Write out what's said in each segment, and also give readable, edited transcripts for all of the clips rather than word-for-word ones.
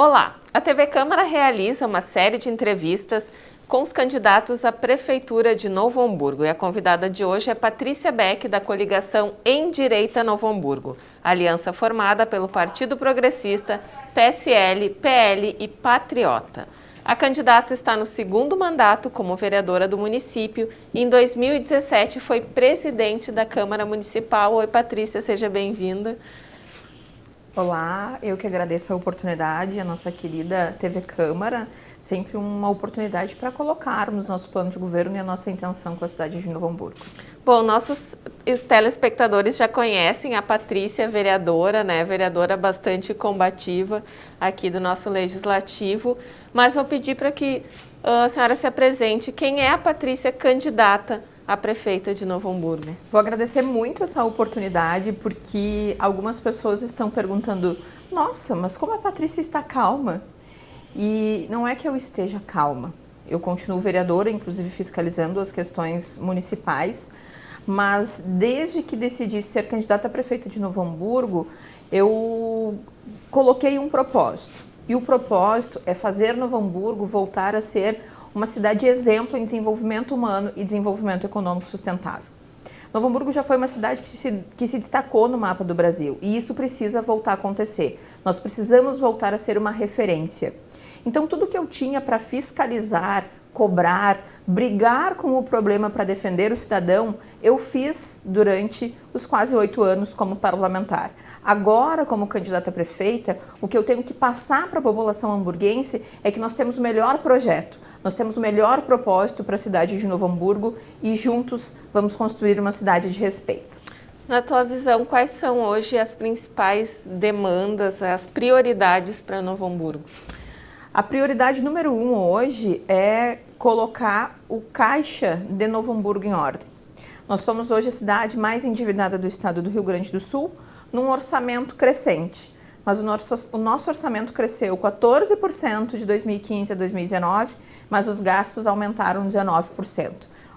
Olá, a TV Câmara realiza uma série de entrevistas com os candidatos à Prefeitura de Novo Hamburgo e a convidada de hoje é Patrícia Beck, da coligação Endireita Novo Hamburgo, aliança formada pelo Partido Progressista, PSL, PL e Patriota. A candidata está no segundo mandato como vereadora do município e em 2017 foi presidente da Câmara Municipal. Oi, Patrícia, seja bem-vinda. Olá, eu que agradeço a oportunidade, a nossa querida TV Câmara, sempre uma oportunidade para colocarmos nosso plano de governo e a nossa intenção com a cidade de Novo Hamburgo. Bom, nossos telespectadores já conhecem a Patrícia, vereadora, vereadora bastante combativa aqui do nosso Legislativo, mas vou pedir para que a senhora se apresente. Quem é a Patrícia candidata a prefeita de Novo Hamburgo? Vou agradecer muito essa oportunidade porque algumas pessoas estão perguntando: nossa, mas como a Patrícia está calma? E não é que eu esteja calma, eu continuo vereadora, inclusive fiscalizando as questões municipais, mas desde que decidi ser candidata a prefeita de Novo Hamburgo, eu coloquei um propósito. E o propósito é fazer Novo Hamburgo voltar a ser uma cidade exemplo em desenvolvimento humano e desenvolvimento econômico sustentável. Novo Hamburgo já foi uma cidade que se destacou no mapa do Brasil e isso precisa voltar a acontecer. Nós precisamos voltar a ser uma referência. Então, tudo que eu tinha para fiscalizar, cobrar, brigar com o problema para defender o cidadão, eu fiz durante os quase 8 anos como parlamentar. Agora, como candidata a prefeita, o que eu tenho que passar para a população hamburguense é que nós temos o melhor projeto, nós temos o melhor propósito para a cidade de Novo Hamburgo e juntos vamos construir uma cidade de respeito. Na tua visão, quais são hoje as principais demandas, as prioridades para Novo Hamburgo? A prioridade número 1 hoje é colocar o caixa de Novo Hamburgo em ordem. Nós somos hoje a cidade mais endividada do estado do Rio Grande do Sul, num orçamento crescente. Mas o nosso orçamento cresceu 14% de 2015 a 2019, mas os gastos aumentaram 19%.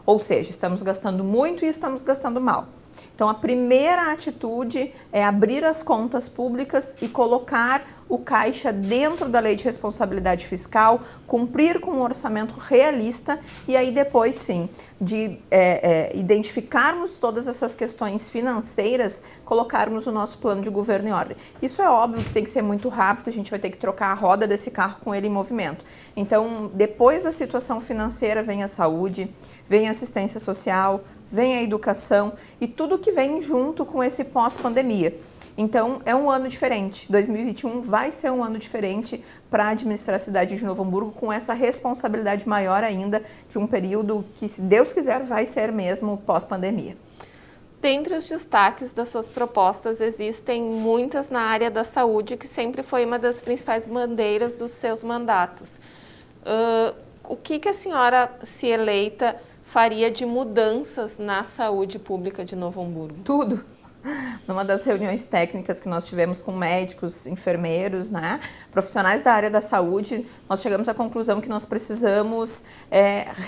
Ou seja, estamos gastando muito e estamos gastando mal. Então, a primeira atitude é abrir as contas públicas e colocar o caixa dentro da lei de responsabilidade fiscal, cumprir com um orçamento realista e aí depois sim, de identificarmos todas essas questões financeiras, colocarmos o nosso plano de governo em ordem. Isso é óbvio que tem que ser muito rápido, a gente vai ter que trocar a roda desse carro com ele em movimento. Então, depois da situação financeira vem a saúde, vem a assistência social, vem a educação e tudo que vem junto com esse pós-pandemia. Então, é um ano diferente. 2021 vai ser um ano diferente para administrar a cidade de Novo Hamburgo com essa responsabilidade maior ainda de um período que, se Deus quiser, vai ser mesmo pós-pandemia. Dentre os destaques das suas propostas, existem muitas na área da saúde, que sempre foi uma das principais bandeiras dos seus mandatos. O que a senhora, se eleita, faria de mudanças na saúde pública de Novo Hamburgo? Tudo. Numa das reuniões técnicas que nós tivemos com médicos, enfermeiros, profissionais da área da saúde, nós chegamos à conclusão que nós precisamos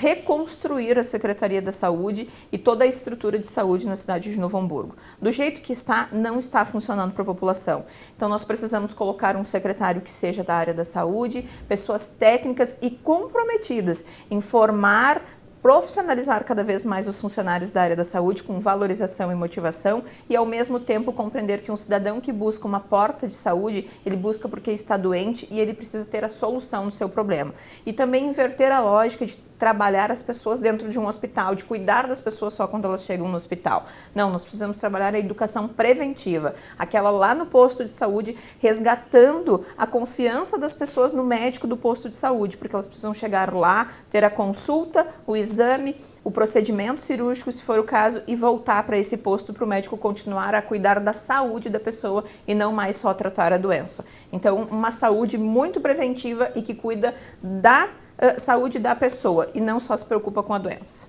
reconstruir a Secretaria da Saúde e toda a estrutura de saúde na cidade de Novo Hamburgo. Do jeito que está, não está funcionando para a população. Então, nós precisamos colocar um secretário que seja da área da saúde, pessoas técnicas e comprometidas em formar, profissionalizar cada vez mais os funcionários da área da saúde com valorização e motivação e, ao mesmo tempo, compreender que um cidadão que busca uma porta de saúde, ele busca porque está doente e ele precisa ter a solução do seu problema. E também inverter a lógica de trabalhar as pessoas dentro de um hospital, de cuidar das pessoas só quando elas chegam no hospital. Não, nós precisamos trabalhar a educação preventiva, aquela lá no posto de saúde, resgatando a confiança das pessoas no médico do posto de saúde, porque elas precisam chegar lá, ter a consulta, o exame, o procedimento cirúrgico, se for o caso, e voltar para esse posto para o médico continuar a cuidar da saúde da pessoa e não mais só tratar a doença. Então, uma saúde muito preventiva e que cuida da saúde da pessoa e não só se preocupa com a doença.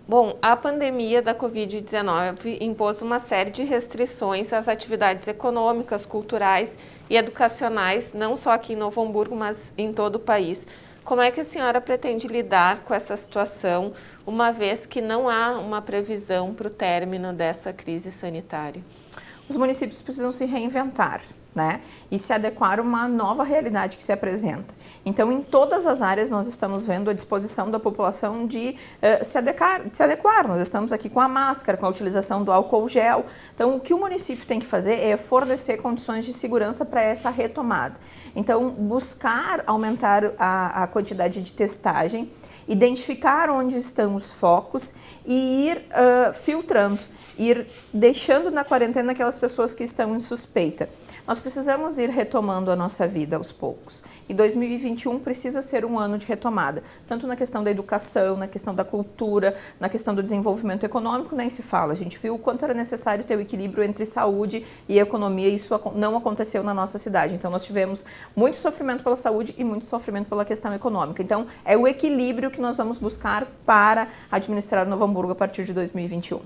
Bom, a pandemia da Covid-19 impôs uma série de restrições às atividades econômicas, culturais e educacionais, não só aqui em Novo Hamburgo, mas em todo o país. Como é que a senhora pretende lidar com essa situação, uma vez que não há uma previsão para o término dessa crise sanitária? Os municípios precisam se reinventar. né? E se adequar a uma nova realidade que se apresenta. Então, em todas as áreas, nós estamos vendo a disposição da população de se adequar. Nós estamos aqui com a máscara, com a utilização do álcool gel. Então, o que o município tem que fazer é fornecer condições de segurança para essa retomada. Então, buscar aumentar a quantidade de testagem, identificar onde estão os focos e ir filtrando, ir deixando na quarentena aquelas pessoas que estão em suspeita. Nós precisamos ir retomando a nossa vida aos poucos. E 2021 precisa ser um ano de retomada, tanto na questão da educação, na questão da cultura, na questão do desenvolvimento econômico, nem se fala. A gente viu o quanto era necessário ter o equilíbrio entre saúde e economia, e isso não aconteceu na nossa cidade. Então, nós tivemos muito sofrimento pela saúde e muito sofrimento pela questão econômica. Então, é o equilíbrio que nós vamos buscar para administrar Novo Hamburgo a partir de 2021.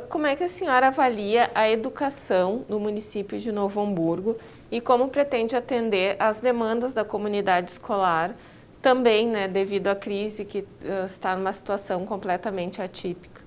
Como é que a senhora avalia a educação no município de Novo Hamburgo e como pretende atender às demandas da comunidade escolar, também, né, devido à crise que está numa situação completamente atípica?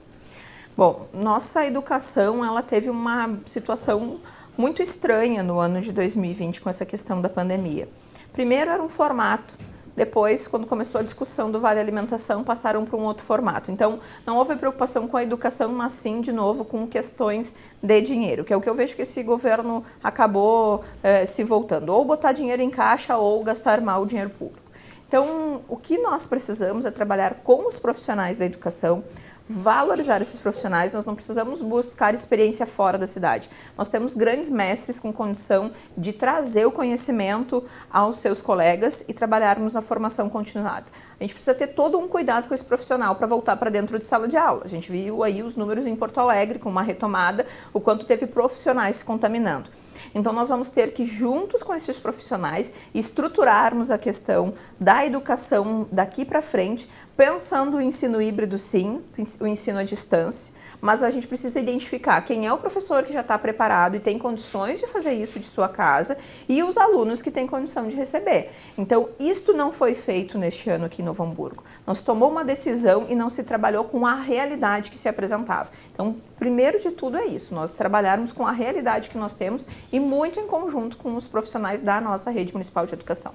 Bom, nossa educação ela teve uma situação muito estranha no ano de 2020 com essa questão da pandemia. Primeiro era um formato. Depois, quando começou a discussão do Vale Alimentação, passaram para um outro formato. Então, não houve preocupação com a educação, mas sim, de novo, com questões de dinheiro, que é o que eu vejo que esse governo acabou se voltando. Ou botar dinheiro em caixa ou gastar mal o dinheiro público. Então, o que nós precisamos é trabalhar com os profissionais da educação, valorizar esses profissionais. Nós não precisamos buscar experiência fora da cidade. Nós temos grandes mestres com condição de trazer o conhecimento aos seus colegas e trabalharmos na formação continuada. A gente precisa ter todo um cuidado com esse profissional para voltar para dentro de sala de aula. A gente viu aí os números em Porto Alegre com uma retomada, o quanto teve profissionais se contaminando. Então, nós vamos ter que, juntos com esses profissionais, estruturarmos a questão da educação daqui para frente, pensando o ensino híbrido, sim, o ensino à distância, mas a gente precisa identificar quem é o professor que já está preparado e tem condições de fazer isso de sua casa e os alunos que têm condição de receber. Então, isto não foi feito neste ano aqui em Novo Hamburgo. Nós tomou uma decisão e não se trabalhou com a realidade que se apresentava. Então, primeiro de tudo é isso, nós trabalharmos com a realidade que nós temos e muito em conjunto com os profissionais da nossa rede municipal de educação.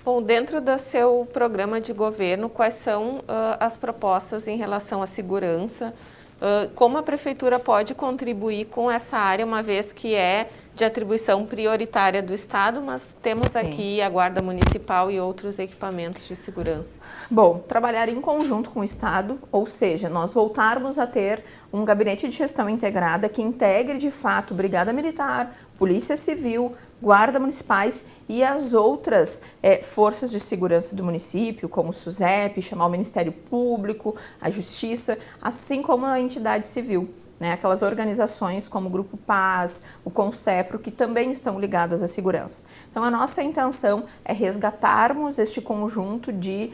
Bom, dentro do seu programa de governo, quais são as propostas em relação à segurança? Como a Prefeitura pode contribuir com essa área, uma vez que é de atribuição prioritária do Estado, mas temos aqui a Guarda Municipal e outros equipamentos de segurança? Bom, trabalhar em conjunto com o Estado, ou seja, nós voltarmos a ter um gabinete de gestão integrada que integre de fato Brigada Militar, Polícia Civil, Guarda Municipais e as outras forças de segurança do município, como o SUSEP, chamar o Ministério Público, a Justiça, assim como a entidade civil, né? Aquelas organizações como o Grupo Paz, o Concepro, que também estão ligadas à segurança. Então, a nossa intenção é resgatarmos este conjunto de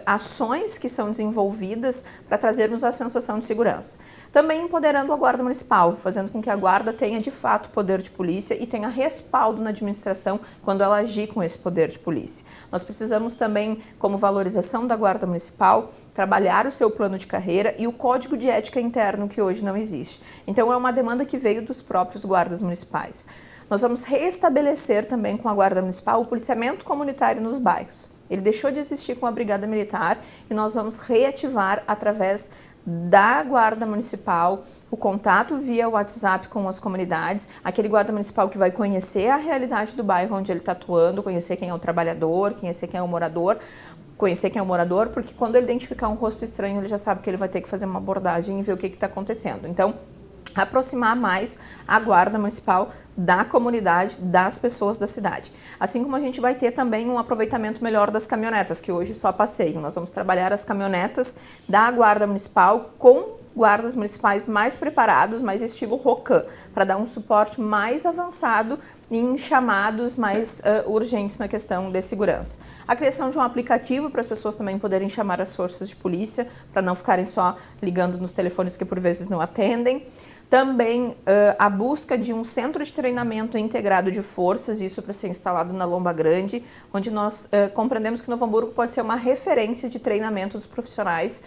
ações que são desenvolvidas para trazermos a sensação de segurança. Também empoderando a Guarda Municipal, fazendo com que a Guarda tenha de fato poder de polícia e tenha respaldo na administração quando ela agir com esse poder de polícia. Nós precisamos também, como valorização da Guarda Municipal, trabalhar o seu plano de carreira e o código de ética interno que hoje não existe. Então, é uma demanda que veio dos próprios guardas municipais. Nós vamos restabelecer também com a Guarda Municipal o policiamento comunitário nos bairros. Ele deixou de existir com a Brigada Militar e nós vamos reativar através da Guarda Municipal o contato via WhatsApp com as comunidades, aquele guarda municipal que vai conhecer a realidade do bairro onde ele está atuando, conhecer quem é o trabalhador, conhecer quem é o morador, porque quando ele identificar um rosto estranho, ele já sabe que ele vai ter que fazer uma abordagem e ver o que está acontecendo. Então, aproximar mais a Guarda Municipal da comunidade, das pessoas da cidade. Assim como a gente vai ter também um aproveitamento melhor das caminhonetas, que hoje só passeiam. Nós vamos trabalhar as caminhonetas da Guarda Municipal com guardas municipais mais preparados, mais estilo ROCAM, para dar um suporte mais avançado em chamados mais urgentes na questão de segurança. A criação de um aplicativo para as pessoas também poderem chamar as forças de polícia, para não ficarem só ligando nos telefones que por vezes não atendem. Também a busca de um centro de treinamento integrado de forças, isso para ser instalado na Lomba Grande, onde nós compreendemos que Novo Hamburgo pode ser uma referência de treinamento dos profissionais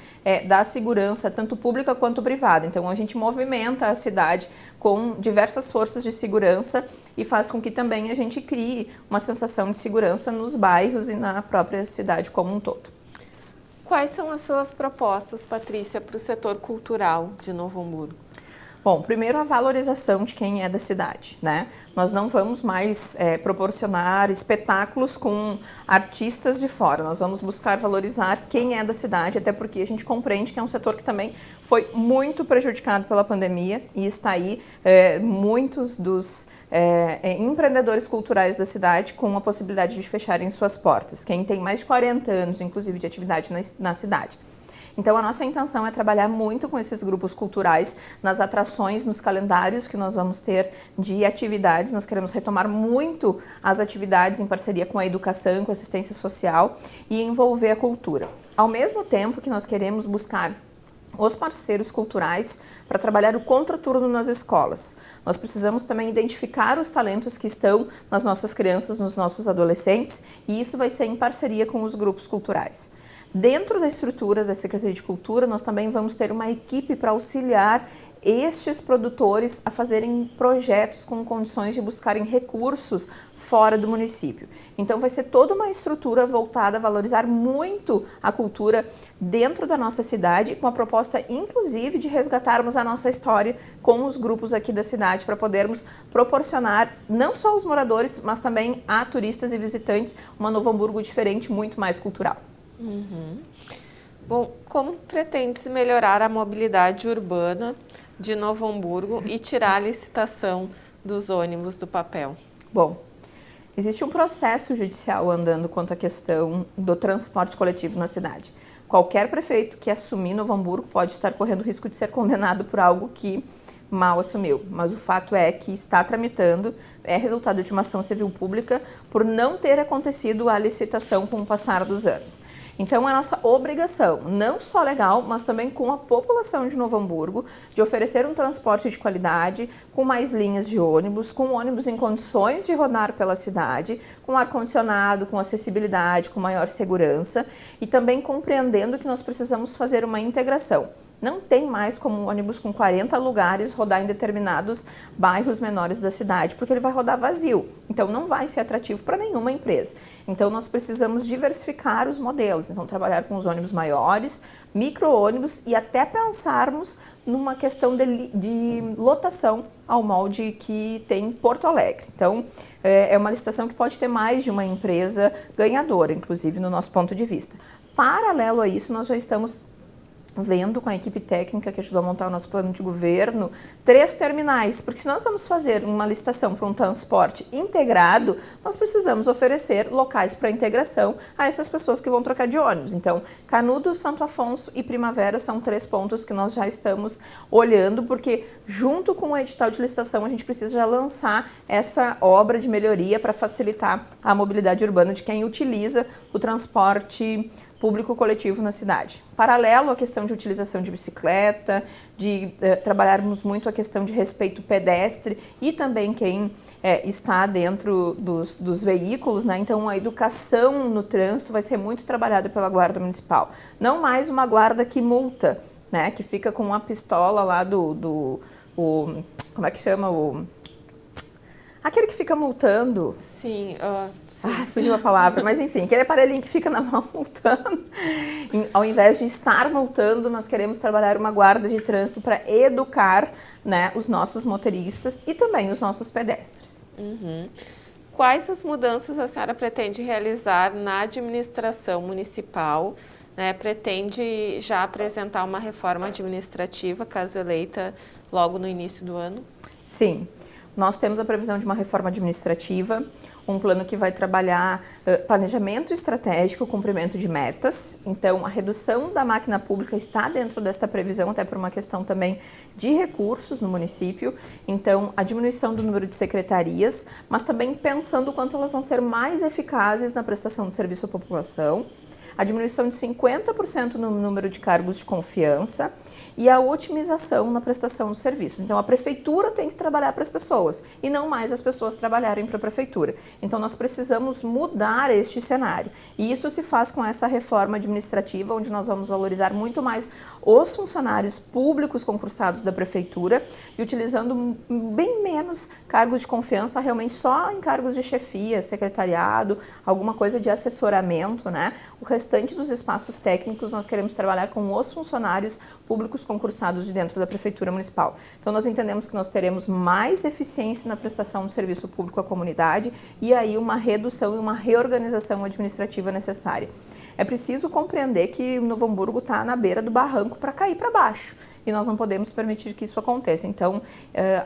da segurança, tanto pública quanto privada. Então a gente movimenta a cidade com diversas forças de segurança e faz com que também a gente crie uma sensação de segurança nos bairros e na própria cidade como um todo. Quais são as suas propostas, Patrícia, para o setor cultural de Novo Hamburgo? Bom, primeiro a valorização de quem é da cidade, né? Nós não vamos mais proporcionar espetáculos com artistas de fora, nós vamos buscar valorizar quem é da cidade, até porque a gente compreende que é um setor que também foi muito prejudicado pela pandemia e está aí muitos dos empreendedores culturais da cidade com a possibilidade de fecharem suas portas, quem tem mais de 40 anos, inclusive, de atividade na cidade. Então, a nossa intenção é trabalhar muito com esses grupos culturais nas atrações, nos calendários que nós vamos ter de atividades. Nós queremos retomar muito as atividades em parceria com a educação, com a assistência social e envolver a cultura. Ao mesmo tempo que nós queremos buscar os parceiros culturais para trabalhar o contraturno nas escolas. Nós precisamos também identificar os talentos que estão nas nossas crianças, nos nossos adolescentes, e isso vai ser em parceria com os grupos culturais. Dentro da estrutura da Secretaria de Cultura, nós também vamos ter uma equipe para auxiliar estes produtores a fazerem projetos com condições de buscarem recursos fora do município. Então vai ser toda uma estrutura voltada a valorizar muito a cultura dentro da nossa cidade, com a proposta inclusive de resgatarmos a nossa história com os grupos aqui da cidade para podermos proporcionar não só aos moradores, mas também a turistas e visitantes uma Novo Hamburgo diferente, muito mais cultural. Uhum. Bom, como pretende-se melhorar a mobilidade urbana de Novo Hamburgo e tirar a licitação dos ônibus do papel? Bom, existe um processo judicial andando quanto à questão do transporte coletivo na cidade. Qualquer prefeito que assumir Novo Hamburgo pode estar correndo o risco de ser condenado por algo que mal assumiu, mas o fato é que está tramitando, é resultado de uma ação civil pública por não ter acontecido a licitação com o passar dos anos. Então, é a nossa obrigação, não só legal, mas também com a população de Novo Hamburgo, de oferecer um transporte de qualidade, com mais linhas de ônibus, com ônibus em condições de rodar pela cidade, com ar-condicionado, com acessibilidade, com maior segurança e também compreendendo que nós precisamos fazer uma integração. Não tem mais como um ônibus com 40 lugares rodar em determinados bairros menores da cidade, porque ele vai rodar vazio. Então, não vai ser atrativo para nenhuma empresa. Então, nós precisamos diversificar os modelos. Então, trabalhar com os ônibus maiores, micro-ônibus e até pensarmos numa questão de lotação ao molde que tem em Porto Alegre. Então, é uma licitação que pode ter mais de uma empresa ganhadora, inclusive no nosso ponto de vista. Paralelo a isso, nós já estamos vendo com a equipe técnica que ajudou a montar o nosso plano de governo, 3 terminais, porque se nós vamos fazer uma licitação para um transporte integrado, nós precisamos oferecer locais para integração a essas pessoas que vão trocar de ônibus. Então, Canudos, Santo Afonso e Primavera são 3 pontos que nós já estamos olhando, porque junto com o edital de licitação a gente precisa já lançar essa obra de melhoria para facilitar a mobilidade urbana de quem utiliza o transporte público coletivo na cidade. Paralelo à questão de utilização de bicicleta, de trabalharmos muito a questão de respeito pedestre e também quem está dentro dos veículos, né? Então a educação no trânsito vai ser muito trabalhada pela Guarda Municipal. Não mais uma guarda que multa, né? Que fica com uma pistola lá como é que chama? Aquele que fica multando. Sim, fugiu a palavra, mas enfim, aquele aparelhinho que fica na mão multando. Ao invés de estar multando, nós queremos trabalhar uma guarda de trânsito para educar, né, os nossos motoristas e também os nossos pedestres. Uhum. Quais as mudanças a senhora pretende realizar na administração municipal? Né? Pretende já apresentar uma reforma administrativa, caso eleita, logo no início do ano? Sim, nós temos a previsão de uma reforma administrativa, um plano que vai trabalhar planejamento estratégico, cumprimento de metas. Então, a redução da máquina pública está dentro desta previsão, até por uma questão também de recursos no município. Então, a diminuição do número de secretarias, mas também pensando o quanto elas vão ser mais eficazes na prestação do serviço à população. a diminuição de 50% no número de cargos de confiança e a otimização na prestação dos serviços. Então, a prefeitura tem que trabalhar para as pessoas e não mais as pessoas trabalharem para a prefeitura. Então, nós precisamos mudar este cenário. E isso se faz com essa reforma administrativa, onde nós vamos valorizar muito mais os funcionários públicos concursados da prefeitura e utilizando bem menos cargos de confiança, realmente só em cargos de chefia, secretariado, alguma coisa de assessoramento, né? O restante dos espaços técnicos nós queremos trabalhar com os funcionários públicos concursados de dentro da Prefeitura Municipal. Então, nós entendemos que nós teremos mais eficiência na prestação do serviço público à comunidade e aí uma redução e uma reorganização administrativa necessária. É preciso compreender que Novo Hamburgo está na beira do barranco para cair para baixo e nós não podemos permitir que isso aconteça. Então,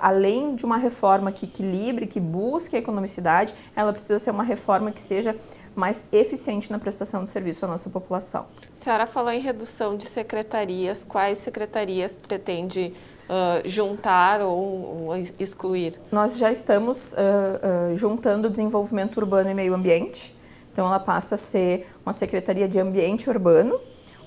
além de uma reforma que equilibre, que busque a economicidade, ela precisa ser uma reforma que seja mais eficiente na prestação de serviço à nossa população. A senhora falou em redução de secretarias. Quais secretarias pretende juntar ou excluir? Nós já estamos juntando o desenvolvimento urbano e meio ambiente. Então, ela passa a ser uma secretaria de ambiente urbano,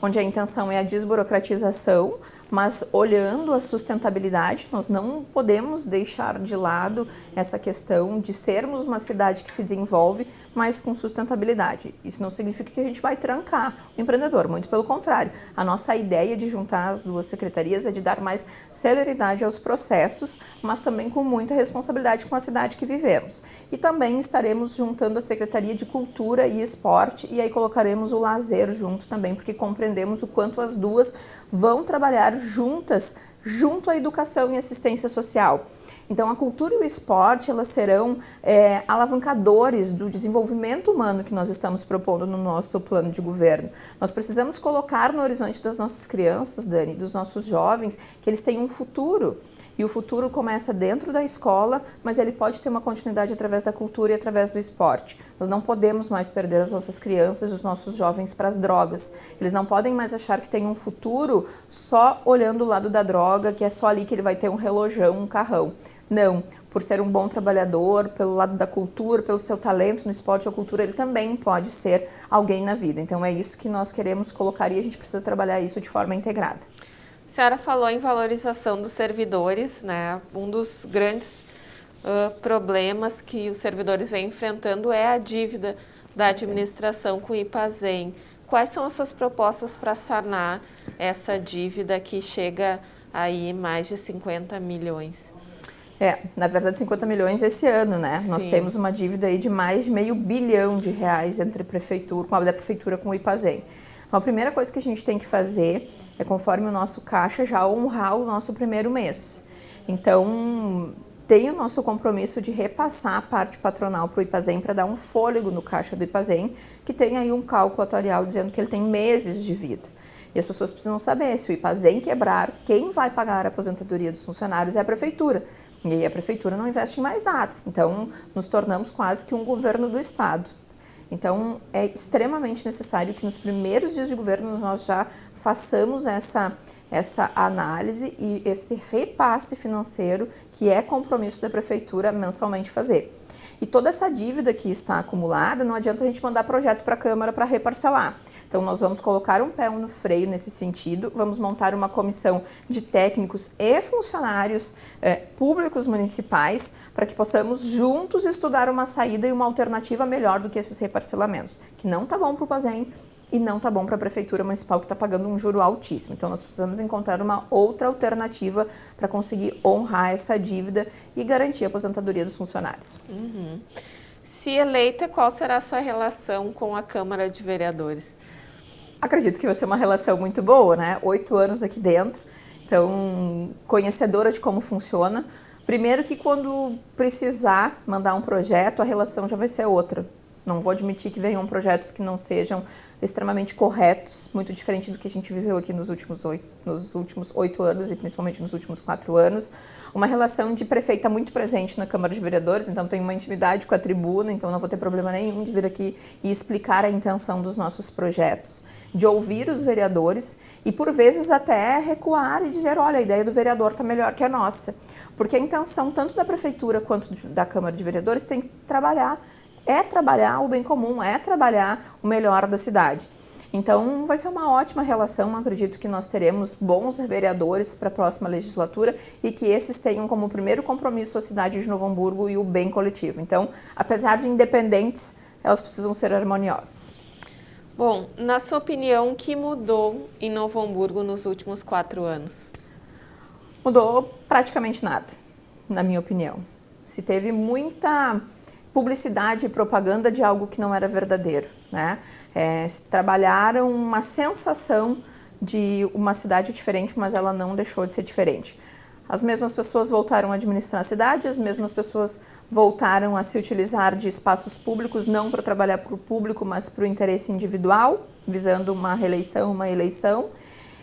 onde a intenção é a desburocratização, mas olhando a sustentabilidade, nós não podemos deixar de lado essa questão de sermos uma cidade que se desenvolve, mas com sustentabilidade. Isso não significa que a gente vai trancar o empreendedor, muito pelo contrário. A nossa ideia de juntar as duas secretarias é de dar mais celeridade aos processos, mas também com muita responsabilidade com a cidade que vivemos. E também estaremos juntando a Secretaria de Cultura e Esporte e aí colocaremos o lazer junto também, porque compreendemos o quanto as duas vão trabalhar juntas, junto à educação e assistência social. Então, a cultura e o esporte, elas serão alavancadores do desenvolvimento humano que nós estamos propondo no nosso plano de governo. Nós precisamos colocar no horizonte das nossas crianças, Dani, dos nossos jovens, que eles tenham um futuro. E o futuro começa dentro da escola, mas ele pode ter uma continuidade através da cultura e através do esporte. Nós não podemos mais perder as nossas crianças e os nossos jovens para as drogas. Eles não podem mais achar que tem um futuro só olhando o lado da droga, que é só ali que ele vai ter um relojão, um carrão. Não, por ser um bom trabalhador, pelo lado da cultura, pelo seu talento no esporte ou cultura, ele também pode ser alguém na vida. Então é isso que nós queremos colocar e a gente precisa trabalhar isso de forma integrada. A senhora falou em valorização dos servidores, né? Um dos grandes problemas que os servidores vêm enfrentando é a dívida da administração com o IPAZEM. Quais são as suas propostas para sanar essa dívida que chega aí mais de 50 milhões? Na verdade 50 milhões esse ano, né? Sim. Nós temos uma dívida aí de mais de R$500 milhão entre a prefeitura, com a prefeitura com o IPAZEM. Então, a primeira coisa que a gente tem que fazer é, conforme o nosso caixa, já honrar o nosso primeiro mês. Então, tem o nosso compromisso de repassar a parte patronal para o IPAZEM para dar um fôlego no caixa do IPAZEM, que tem aí um cálculo atuarial dizendo que ele tem meses de vida. E as pessoas precisam saber, se o IPAZEM quebrar, quem vai pagar a aposentadoria dos funcionários é a prefeitura. E aí a prefeitura não investe em mais nada. Então, nos tornamos quase que um governo do Estado. Então, é extremamente necessário que nos primeiros dias de governo nós já façamos essa análise e esse repasse financeiro que é compromisso da prefeitura mensalmente fazer. E toda essa dívida que está acumulada, não adianta a gente mandar projeto para a Câmara para reparcelar. Então, nós vamos colocar um pé no freio nesse sentido, vamos montar uma comissão de técnicos e funcionários públicos municipais para que possamos juntos estudar uma saída e uma alternativa melhor do que esses reparcelamentos, que não está bom para o IPAZEM e não está bom para a Prefeitura Municipal, que está pagando um juro altíssimo. Então, nós precisamos encontrar uma outra alternativa para conseguir honrar essa dívida e garantir a aposentadoria dos funcionários. Uhum. Se eleita, qual será a sua relação com a Câmara de Vereadores? Acredito que vai ser uma relação muito boa, né? 8 anos aqui dentro, então conhecedora de como funciona. Primeiro que quando precisar mandar um projeto, a relação já vai ser outra. Não vou admitir que venham projetos que não sejam extremamente corretos, muito diferente do que a gente viveu aqui nos últimos 8 anos e principalmente nos últimos 4 anos. Uma relação de prefeita muito presente na Câmara de Vereadores, então tenho uma intimidade com a tribuna, então não vou ter problema nenhum de vir aqui e explicar a intenção dos nossos projetos, de ouvir os vereadores e por vezes até recuar e dizer, olha, a ideia do vereador está melhor que a nossa. Porque a intenção tanto da prefeitura quanto da Câmara de Vereadores tem que trabalhar o bem comum, é trabalhar o melhor da cidade. Então, vai ser uma ótima relação. Acredito que nós teremos bons vereadores para a próxima legislatura e que esses tenham como primeiro compromisso a cidade de Novo Hamburgo e o bem coletivo. Então, apesar de independentes, elas precisam ser harmoniosas. Bom, na sua opinião, o que mudou em Novo Hamburgo nos últimos 4 anos? Mudou praticamente nada, na minha opinião. Se teve muita publicidade e propaganda de algo que não era verdadeiro, né? Trabalharam uma sensação de uma cidade diferente, mas ela não deixou de ser diferente. As mesmas pessoas voltaram a administrar a cidade, as mesmas pessoas voltaram a se utilizar de espaços públicos, não para trabalhar para o público, mas para o interesse individual, visando uma reeleição, uma eleição.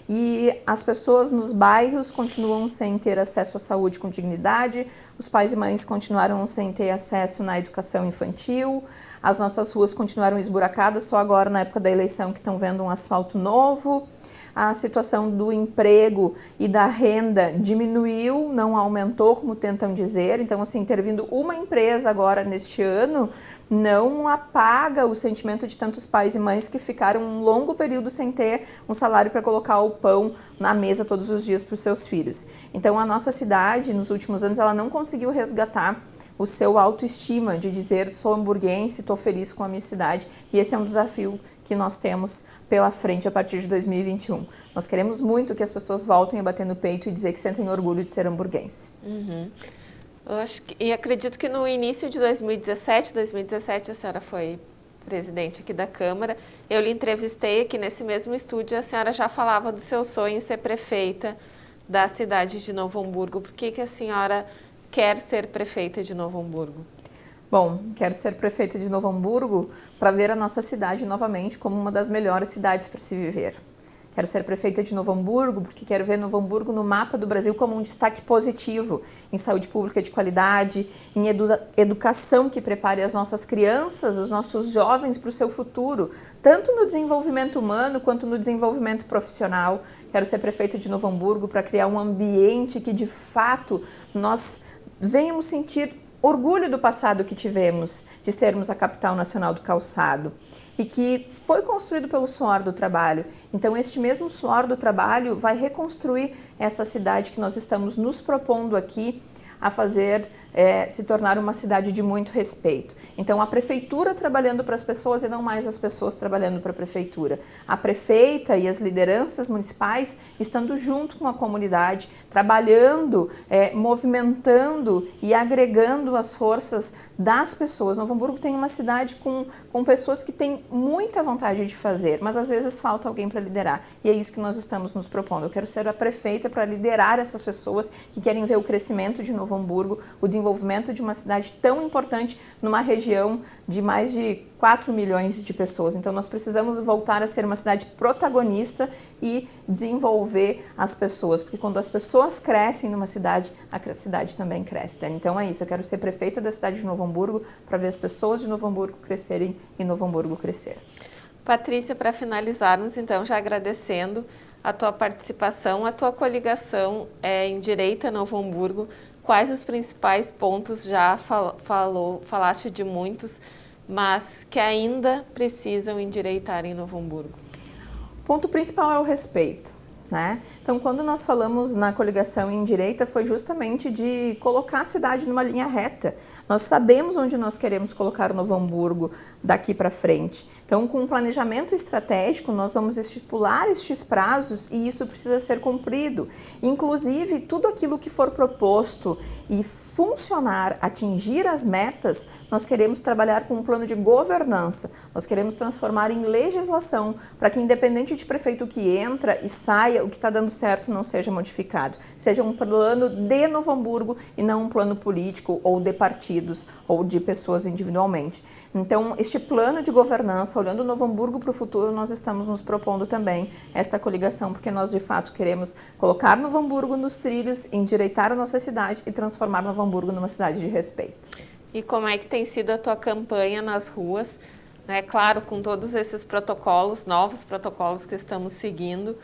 E as pessoas nos bairros continuam sem ter acesso à saúde com dignidade, os pais e mães continuaram sem ter acesso na educação infantil, as nossas ruas continuaram esburacadas, só agora na época da eleição que estão vendo um asfalto novo. A situação do emprego e da renda diminuiu, não aumentou, como tentam dizer. Então, assim, ter vindo uma empresa agora neste ano não apaga o sentimento de tantos pais e mães que ficaram um longo período sem ter um salário para colocar o pão na mesa todos os dias para os seus filhos. Então, a nossa cidade, nos últimos anos, ela não conseguiu resgatar o seu autoestima de dizer sou hamburguense, estou feliz com a minha cidade. E esse é um desafio que nós temos pela frente a partir de 2021. Nós queremos muito que as pessoas voltem a bater no peito e dizer que sentem orgulho de ser hamburguense. E acredito que no início de 2017 a senhora foi presidente aqui da Câmara, eu lhe entrevistei aqui nesse mesmo estúdio, a senhora já falava do seu sonho em ser prefeita da cidade de Novo Hamburgo. Por que a senhora quer ser prefeita de Novo Hamburgo? Bom, quero ser prefeita de Novo Hamburgo para ver a nossa cidade novamente como uma das melhores cidades para se viver. Quero ser prefeita de Novo Hamburgo porque quero ver Novo Hamburgo no mapa do Brasil como um destaque positivo em saúde pública de qualidade, em educação que prepare as nossas crianças, os nossos jovens para o seu futuro, tanto no desenvolvimento humano quanto no desenvolvimento profissional. Quero ser prefeita de Novo Hamburgo para criar um ambiente que, de fato, nós venhamos sentir orgulho do passado que tivemos, de sermos a capital nacional do calçado e que foi construído pelo suor do trabalho. Então, este mesmo suor do trabalho vai reconstruir essa cidade que nós estamos nos propondo aqui a fazer se tornar uma cidade de muito respeito. Então, a prefeitura trabalhando para as pessoas e não mais as pessoas trabalhando para a prefeitura. A prefeita e as lideranças municipais estando junto com a comunidade, trabalhando, movimentando e agregando as forças das pessoas. Novo Hamburgo tem uma cidade com pessoas que têm muita vontade de fazer, mas às vezes falta alguém para liderar. E é isso que nós estamos nos propondo. Eu quero ser a prefeita para liderar essas pessoas que querem ver o crescimento de Novo Hamburgo, o desenvolvimento de uma cidade tão importante numa região de mais de 4 milhões de pessoas. Então, nós precisamos voltar a ser uma cidade protagonista e desenvolver as pessoas, porque quando as pessoas crescem numa cidade, a cidade também cresce. Né? Então, é isso. Eu quero ser prefeita da cidade de Novo Hamburgo para ver as pessoas de Novo Hamburgo crescerem e Novo Hamburgo crescer. Patrícia, para finalizarmos, então, já agradecendo a tua participação, a tua coligação em Direita Novo Hamburgo. Quais os principais pontos? Já falaste de muitos, mas que ainda precisam endireitar em Novo Hamburgo? O ponto principal é o respeito, né? Então, quando nós falamos na coligação em direita, foi justamente de colocar a cidade numa linha reta. Nós sabemos onde nós queremos colocar o Novo Hamburgo daqui para frente. Então, com um planejamento estratégico, nós vamos estipular estes prazos e isso precisa ser cumprido. Inclusive, tudo aquilo que for proposto e funcionar, atingir as metas, nós queremos trabalhar com um plano de governança. Nós queremos transformar em legislação para que, independente de prefeito que entra e saia, o que está dando certo não seja modificado. Seja um plano de Novo Hamburgo e não um plano político ou de partidos ou de pessoas individualmente. Então, este plano de governança, olhando Novo Hamburgo para o futuro, nós estamos nos propondo também esta coligação, porque nós, de fato, queremos colocar Novo Hamburgo nos trilhos, endireitar a nossa cidade e transformar Novo Hamburgo numa cidade de respeito. E como é que tem sido a tua campanha nas ruas? Né? Claro, com todos esses protocolos, novos protocolos que estamos seguindo,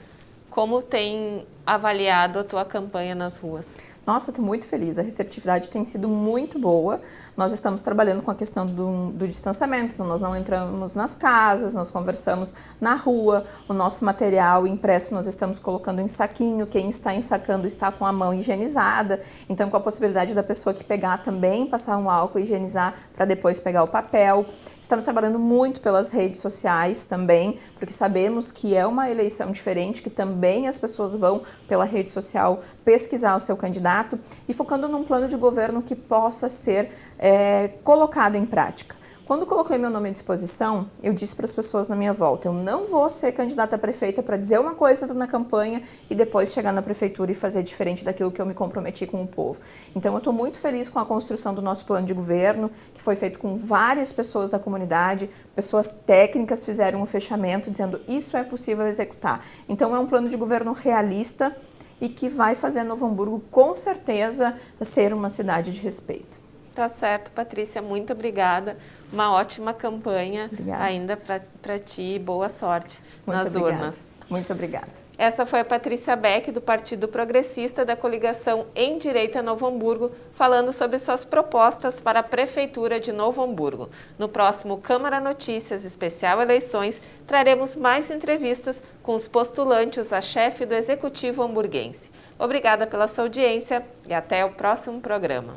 como tem avaliado a tua campanha nas ruas? Nossa, estou muito feliz, a receptividade tem sido muito boa. Nós estamos trabalhando com a questão do distanciamento, então nós não entramos nas casas, nós conversamos na rua, o nosso material impresso nós estamos colocando em saquinho, quem está ensacando está com a mão higienizada, então com a possibilidade da pessoa que pegar também passar um álcool e higienizar para depois pegar o papel. Estamos trabalhando muito pelas redes sociais também, porque sabemos que é uma eleição diferente, que também as pessoas vão pela rede social pesquisar o seu candidato e focando num plano de governo que possa ser colocado em prática. Quando coloquei meu nome à disposição, eu disse para as pessoas na minha volta, eu não vou ser candidata a prefeita para dizer uma coisa na campanha e depois chegar na prefeitura e fazer diferente daquilo que eu me comprometi com o povo. Então eu estou muito feliz com a construção do nosso plano de governo, que foi feito com várias pessoas da comunidade, pessoas técnicas fizeram um fechamento dizendo isso é possível executar. Então é um plano de governo realista e que vai fazer Novo Hamburgo com certeza ser uma cidade de respeito. Tá certo, Patrícia, muito obrigada. Uma ótima campanha ainda para ti. Boa sorte nas urnas. Muito obrigada. Essa foi a Patrícia Beck, do Partido Progressista da coligação Em Direita Novo Hamburgo, falando sobre suas propostas para a Prefeitura de Novo Hamburgo. No próximo Câmara Notícias Especial Eleições, traremos mais entrevistas com os postulantes a chefe do Executivo hamburguense. Obrigada pela sua audiência e até o próximo programa.